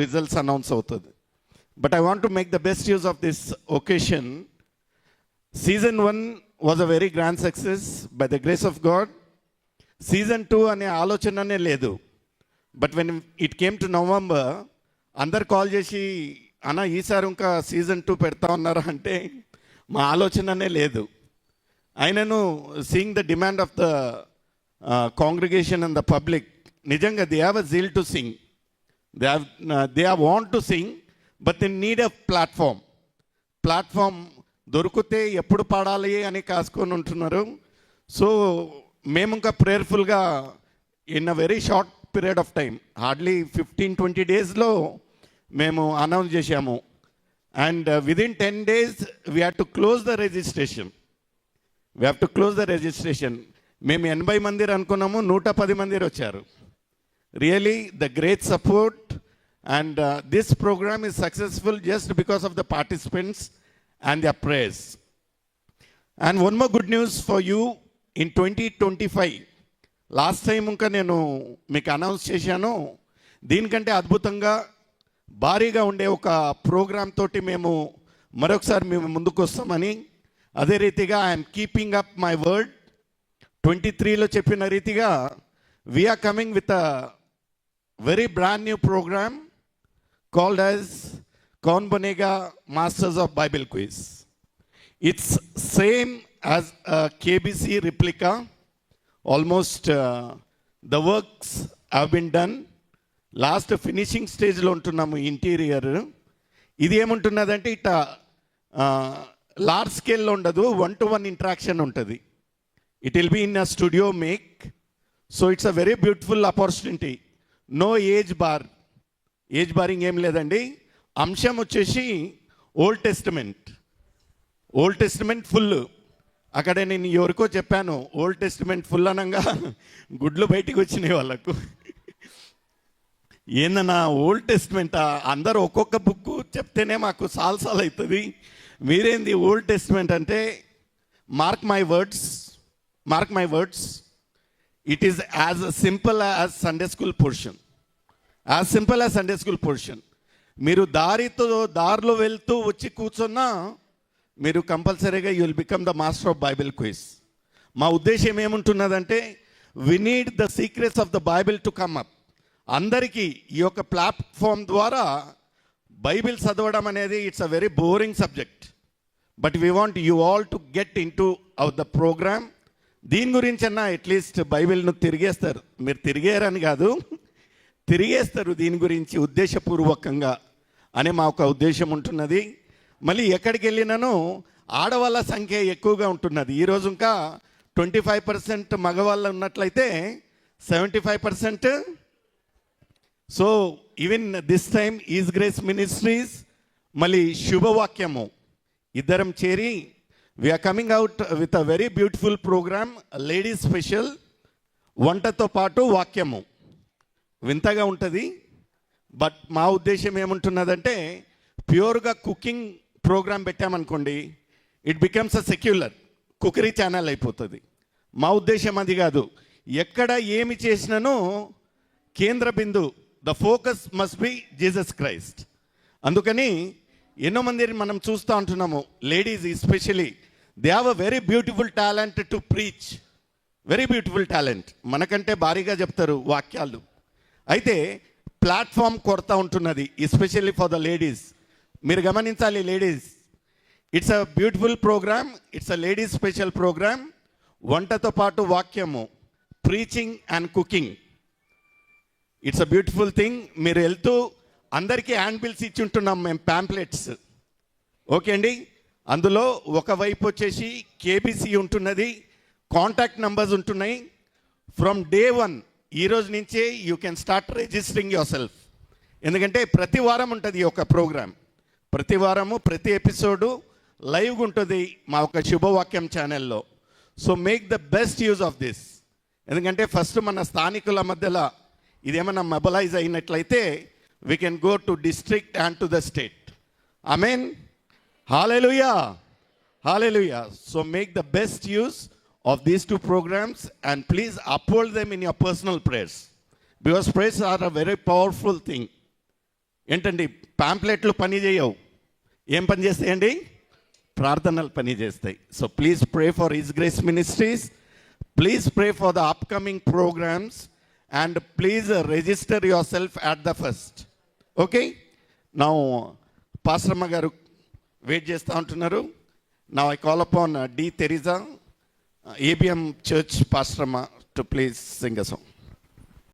Results announce అవుతుంది. But I want to make the best use of this occasion. Season 1 was a very grand success by the grace of God. Season 2 అనే ఆలోచననే లేదు. But when it came to November అందరు call చేసి అన్న ఈసారి ఇంకా season 2 పెడతా ఉన్నారా అంటే మా ఆలోచననే లేదు. అయినను seeing the demand of the congregation and the public, నిజంగా they have a zeal to sing, they have want to sing, but they need a platform దొరికితే ఎప్పుడు పాడాలి అని కాసుకొని ఉంటున్నారు. సో మేము ఇంకా ప్రేయర్ఫుల్గా in a very short period of time, hardly 15-20 డేస్లో మేము అనౌన్స్ చేశాము. And within 10 days we have to close the registration. మేము 80 మంది అనుకున్నాము, 110 మంది వచ్చారు. Really the great support and this programme is successful just because of the participants and their prayers. And one more good news for you in 2025. Last time ఇంకా నేను మీకు announce చేశాను, దీనికంటే అద్భుతంగా భారీగా ఉండే ఒక ప్రోగ్రామ్ తోటి మేము మరొకసారి మేము ముందుకు వస్తామని. అదే రీతిగా I'm keeping up my word. 23లో చెప్పిన రీతిగా we are coming with a very brand new programme called as कौन बनेगा masters of Bible quiz. It's same as a KBC replica. Almost the works have been done. Last finishing stage లో ఉంటున్నాము. Interior ఇది ఏముంటున్నదంటే ఇట large స్కేల్లో ఉండదు, 1-to-1 interaction ఉంటుంది. It will be in a studio make. So it's a very beautiful opportunity. No age barring ఏం లేదండి. అంశం వచ్చేసి ఓల్డ్ టెస్టిమెంట్ ఫుల్. అక్కడ నేను ఎవరికో చెప్పాను, ఓల్డ్ టెస్టిమెంట్ ఫుల్ అనగా గుడ్లు బయటికి వచ్చినాయి వాళ్ళకు. ఏందన్నా ఓల్డ్ టెస్టిమెంట్, అందరూ ఒక్కొక్క బుక్ చెప్తేనే మాకు సాల్ అవుతుంది, మీరేంది ఓల్డ్ టెస్టిమెంట్ అంటే, mark my words, it is as simple as Sunday school portion. మీరు దారిలో వెళ్తూ వచ్చి కూర్చున్నా మీరు కంపల్సరీగా you will become the master of Bible quiz. మా ఉద్దేశం ఏముంటున్నదంటే, we need the secrets of the Bible to come up. అందరికీ ఈ యొక్క ప్లాట్ఫామ్ ద్వారా బైబిల్ చదవడం అనేది it's a very boring subject, but we want you all to get in to hour the programme. దీని గురించి అన్నా అట్లీస్ట్ బైబిల్ను తిరిగేస్తారు. మీరు తిరిగేరని కాదు, తిరిగేస్తారు దీని గురించి ఉద్దేశపూర్వకంగా అనే మా ఒక ఉద్దేశం ఉంటున్నది. మళ్ళీ ఎక్కడికి వెళ్ళినానో ఆడవాళ్ళ సంఖ్య ఎక్కువగా ఉంటున్నది. ఈరోజు ఇంకా 25% మగవాళ్ళు ఉన్నట్లయితే 75%. So even this time is Grace Ministries మళ్ళీ శుభవాక్యము ఇద్దరం చేరి we are coming out with a very beautiful programme, ladies special. వంటతో పాటు వాక్యము వింతగా ఉంటుంది. బట్ మా ఉద్దేశం ఏముంటున్నదంటే, ప్యూర్గా కుకింగ్ ప్రోగ్రామ్ పెట్టామనుకోండి, it becomes a secular cookery channel అయిపోతుంది. మా ఉద్దేశం అది కాదు. ఎక్కడ ఏమి చేసినానో కేంద్ర బిందు, the focus must be Jesus Christ. అందుకని ఎన్నో మందిని మనం చూస్తూ ఉంటున్నాము, ladies especially, they have a very beautiful talent to preach, very beautiful talent. మనకంటే భారీగా చెప్తారు వాక్యాలు. అయితే ప్లాట్ఫామ్ కొరత ఉంటున్నది, ఎస్పెషల్లీ ఫర్ ద లేడీస్. మీరు గమనించాలి ladies, it's a beautiful programme, it's a ladies special programme. వంటతో పాటు వాక్యము, preaching and cooking, it's a beautiful thing. మీరు వెళ్తూ అందరికీ హ్యాండ్ బిల్స్ ఇచ్చి ఉంటున్నాం మేము, ప్యాంప్లెట్స్. ఓకే అండి. అందులో ఒకవైపు వచ్చేసి కేబీసీ ఉంటున్నది, కాంటాక్ట్ నెంబర్స్ ఉంటున్నాయి. ఫ్రమ్ డే 1 ఈ రోజు నుంచే you can start registering your self. ఎందుకంటే ప్రతి వారం ఉంటుంది ఈ యొక్క ప్రోగ్రామ్, ప్రతి వారము ప్రతి ఎపిసోడు లైవ్గా ఉంటుంది మా ఒక శుభవాక్యం ఛానల్లో. So make the best use of this. ఎందుకంటే ఫస్ట్ మన స్థానికుల మధ్యలో ఇదేమన్నా మొబలైజ్ అయినట్లయితే we can go to district and to the state. Amen. Hallelujah. So make the best use of these two programs and please uphold them in your personal prayers, because prayers are a very powerful thing. ఏంటండి పాంప్లెట్లు పని చేయవు, ఏం పని చేస్తాయండి? ప్రార్థనలు పని చేస్తాయి. So please pray for His Grace Ministries, please pray for the upcoming programmes and please register your self at the first. Okay, నా పాస్టర్మ్మ గారు వెయిట్ చేస్తూ ఉంటున్నారు. నా I call upon D Teresa, ABM church పాస్టర్మ్మ, to please sing a song.